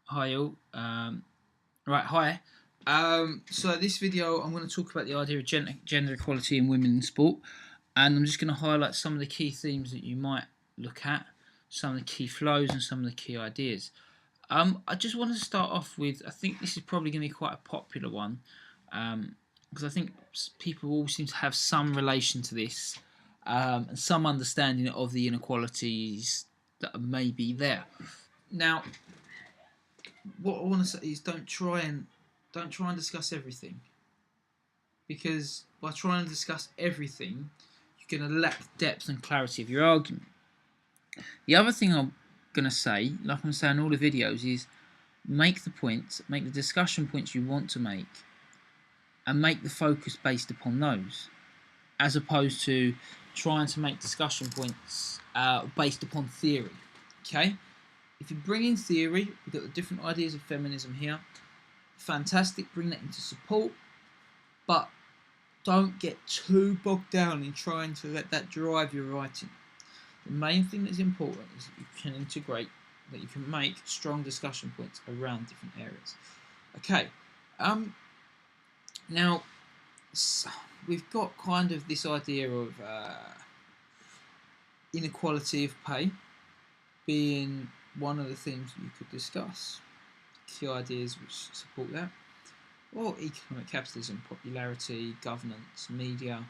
Hi all. Hi. So this video, I'm going to talk about the idea of gender equality in women in sport, and I'm just going to highlight some of the key themes that you might look at, some of the key flows, and some of the key ideas. I just want to start off with, I think this is probably going to be quite a popular one, because I think people all seem to have some relation to this, and some understanding of the inequalities that may be there. Now, what I want to say is don't try and discuss everything, because by trying to discuss everything, you're going to lack depth and clarity of your argument. The other thing I'm going to say, like I'm saying in all the videos, is make the points, make the discussion points you want to make, and make the focus based upon those, as opposed to trying to make discussion points based upon theory. Okay, if you bring in theory, we've got the different ideas of feminism here. Fantastic, bring that into support, but don't get too bogged down in trying to let that drive your writing. The main thing that's important is that you can integrate, that you can make strong discussion points around different areas. Okay, now we've got kind of this idea of inequality of pay being one of the things you could discuss. Key ideas which support that. Well, economic capitalism, popularity, governance, media,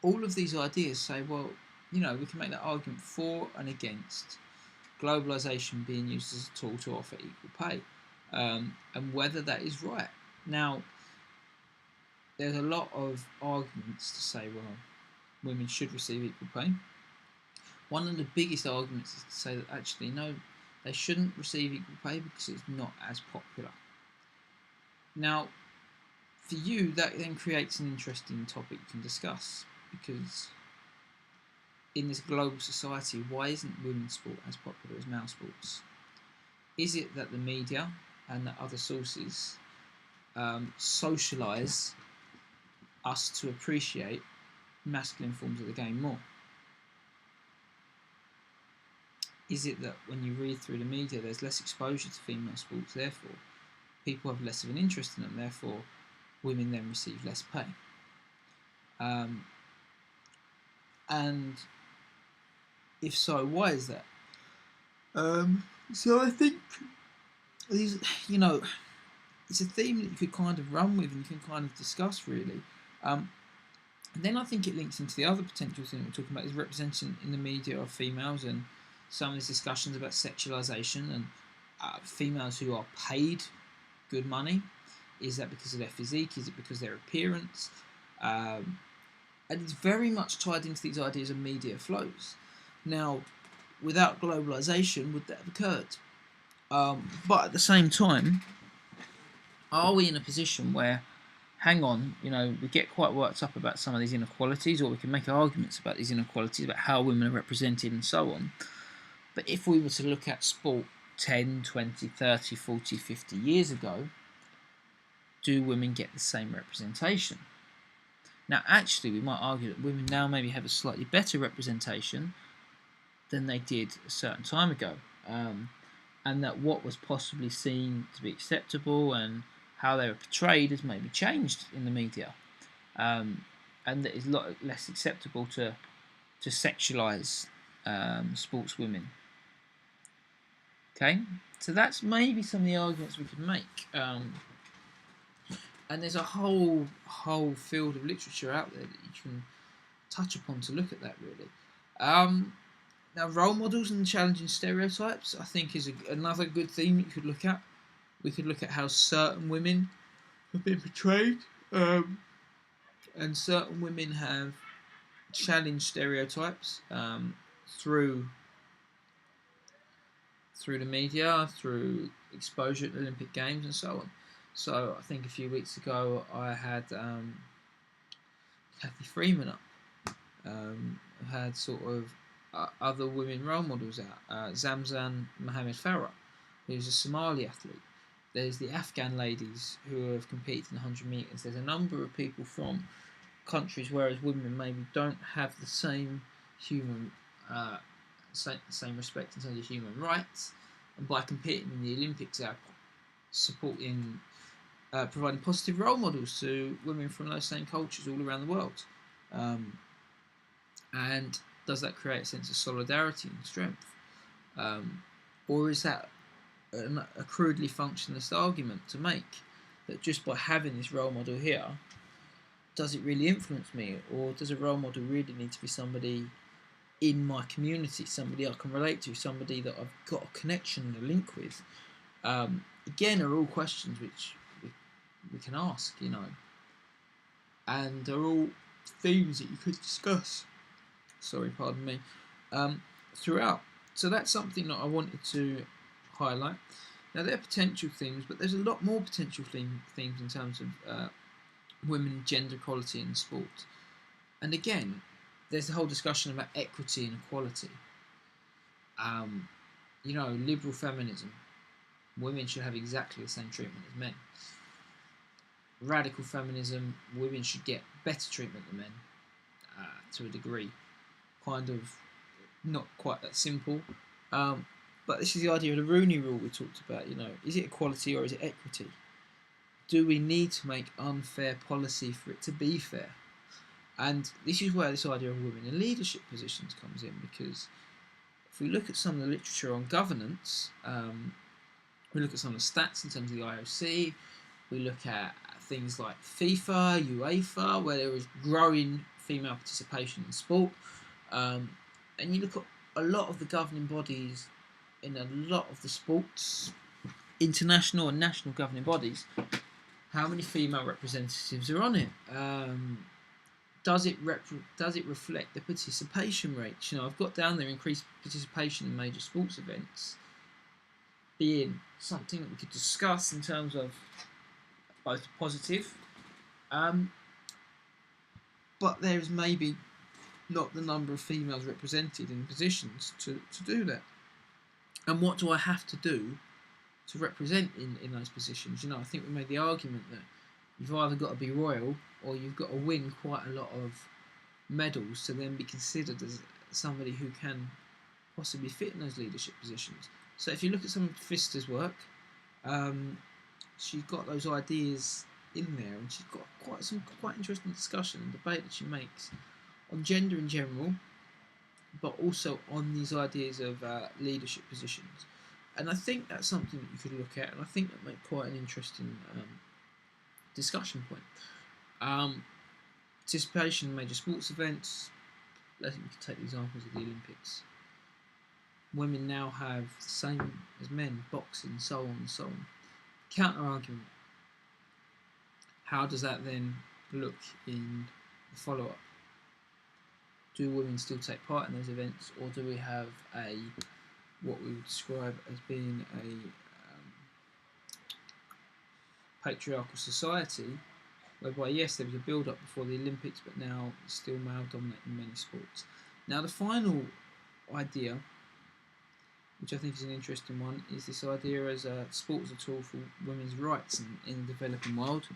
all of these ideas say, well, we can make that argument for and against globalization being used as a tool to offer equal pay, and whether that is right. Now, there's a lot of arguments to say, well, women should receive equal pay. One of the biggest arguments is to say that actually, no, they shouldn't receive equal pay because it's not as popular. Now, for you, that then creates an interesting topic you can discuss, because in this global society, why isn't women's sport as popular as male sports? Is it that the media and the other sources socialise us to appreciate masculine forms of the game more? Is it that when you read through the media, there's less exposure to female sports, therefore people have less of an interest in them, therefore women then receive less pay? And if so, why is that? So I think these, it's a theme that you could kind of run with and you can kind of discuss really. And then I think it links into the other potential thing we're talking about, is representation in the media of females, and some of these discussions about sexualization and females who are paid good money. Is that because of their physique? Is it because of their appearance? And it's very much tied into these ideas of media flows. Now, without globalization, would that have occurred? But at the same time, are we in a position where, hang on, we get quite worked up about some of these inequalities, or we can make arguments about these inequalities, about how women are represented and so on. But if we were to look at sport 10, 20, 30, 40, 50 years ago, do women get the same representation? Now, actually, we might argue that women now maybe have a slightly better representation than they did a certain time ago, and that what was possibly seen to be acceptable and how they were portrayed has maybe changed in the media, and that it's a lot less acceptable to sexualise sportswomen. Okay, so that's maybe some of the arguments we could make. And there's a whole field of literature out there that you can touch upon to look at that really. Now, role models and challenging stereotypes, I think, is another good theme you could look at. We could look at how certain women have been portrayed, and certain women have challenged stereotypes through the media, through exposure at the Olympic Games, and so on. So I think a few weeks ago I had Kathy Freeman up. I had sort of other women role models out. Zamzan Mohamed Farah, who's a Somali athlete. There's the Afghan ladies who have competed in 100 metres. There's a number of people from countries whereas women maybe don't have the same human same respect in terms of human rights, and by competing in the Olympics, our supporting, providing positive role models to women from those same cultures all around the world. Um, and does that create a sense of solidarity and strength? Um, or is that a crudely functionalist argument to make that just by having this role model here, does it really influence me? Or does a role model really need to be somebody in my community, somebody I can relate to, somebody that I've got a connection and a link with? Again, are all questions which we can ask, and are all themes that you could discuss. Sorry, pardon me. Throughout. So that's something that I wanted to highlight. Now, there are potential themes, but there's a lot more potential themes in terms of women, gender equality in sport. And again, there's the whole discussion about equity and equality. Liberal feminism. Women should have exactly the same treatment as men. Radical feminism. Women should get better treatment than men, to a degree. Kind of not quite that simple. But this is the idea of the Rooney Rule we talked about. Is it equality or is it equity? Do we need to make unfair policy for it to be fair? And this is where this idea of women in leadership positions comes in, because if we look at some of the literature on governance, we look at some of the stats in terms of the IOC, we look at things like FIFA, UEFA, where there is growing female participation in sport, and you look at a lot of the governing bodies in a lot of the sports, international and national governing bodies, how many female representatives are on it? Does it reflect the participation rates? I've got down there increased participation in major sports events being something that we could discuss in terms of both positive, but there is maybe not the number of females represented in positions to do that. And what do I have to do to represent in those positions? I think we made the argument that you've either got to be royal or you've got to win quite a lot of medals to then be considered as somebody who can possibly fit in those leadership positions. So if you look at some of Fista's work, she's got those ideas in there, and she's got quite interesting discussion and debate that she makes on gender in general, but also on these ideas of leadership positions. And I think that's something that you could look at, and I think that makes quite an interesting discussion point. Participation in major sports events. I think we could take the examples of the Olympics. Women now have the same as men, boxing, so on and so on. Counter argument. How does that then look in the follow-up? Do women still take part in those events, or do we have what we would describe as being a patriarchal society, whereby yes, there was a build-up before the Olympics, but now it's still male-dominated in many sports. Now the final idea, which I think is an interesting one, is this idea as sport as a tool for women's rights in the developing world.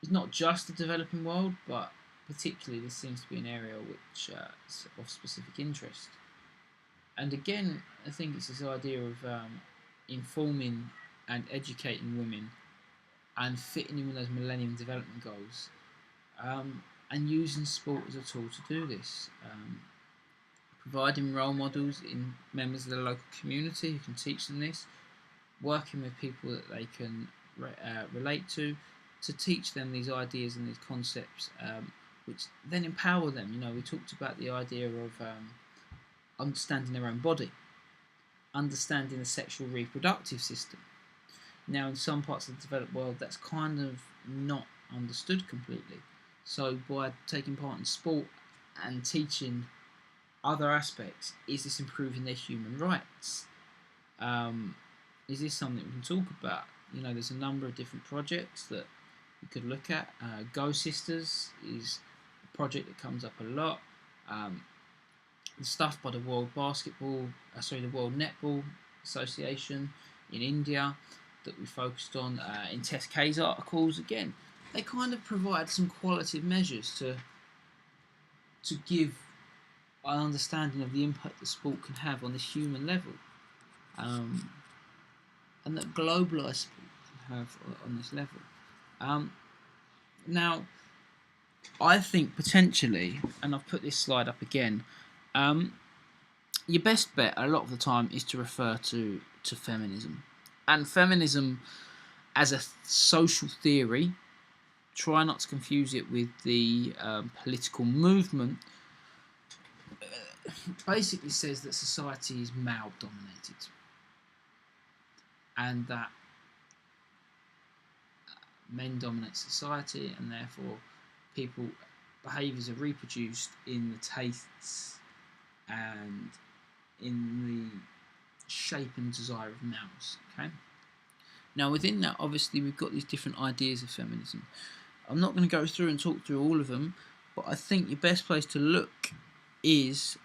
It's not just the developing world, but particularly this seems to be an area which is of specific interest. And again, I think it's this idea of informing and educating women and fitting in with those Millennium Development Goals, and using sport as a tool to do this. Providing role models in members of the local community who can teach them this, working with people that they can relate to teach them these ideas and these concepts, which then empower them. We talked about the idea of understanding their own body, understanding the sexual reproductive system. Now, in some parts of the developed world, that's kind of not understood completely. So by taking part in sport and teaching other aspects, is this improving their human rights? Is this something we can talk about? There's a number of different projects that we could look at. Go Sisters is a project that comes up a lot. The stuff by the World Netball Association in India that we focused on in Tess K's articles, again, they kind of provide some qualitative measures to give an understanding of the impact that sport can have on this human level. and that globalised sport can have on this level. Now, I think potentially, and I've put this slide up again, your best bet a lot of the time is to refer to feminism. And feminism as a social theory, try not to confuse it with the political movement, basically says that society is male dominated and that men dominate society, and therefore people behaviours are reproduced in the tastes and in the shape and desire of males. Okay. Now within that, obviously, we've got these different ideas of feminism. I'm not going to go through and talk through all of them, but I think your best place to look is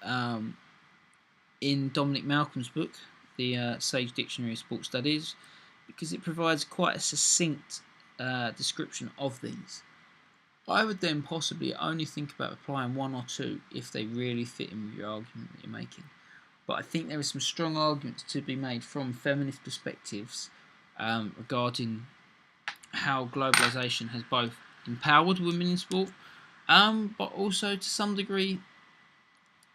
in Dominic Malcolm's book, the Sage Dictionary of Sport Studies, because it provides quite a succinct description of these. I would then possibly only think about applying one or two if they really fit in with your argument that you're making. But I think there are some strong arguments to be made from feminist perspectives regarding how globalisation has both empowered women in sport, but also to some degree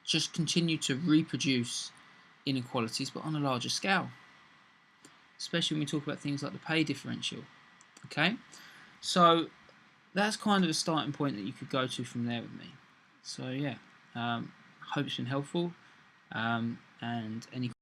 just continue to reproduce inequalities, but on a larger scale. Especially when we talk about things like the pay differential. Okay, so that's kind of a starting point that you could go to from there with me. So yeah, hope it's been helpful, and any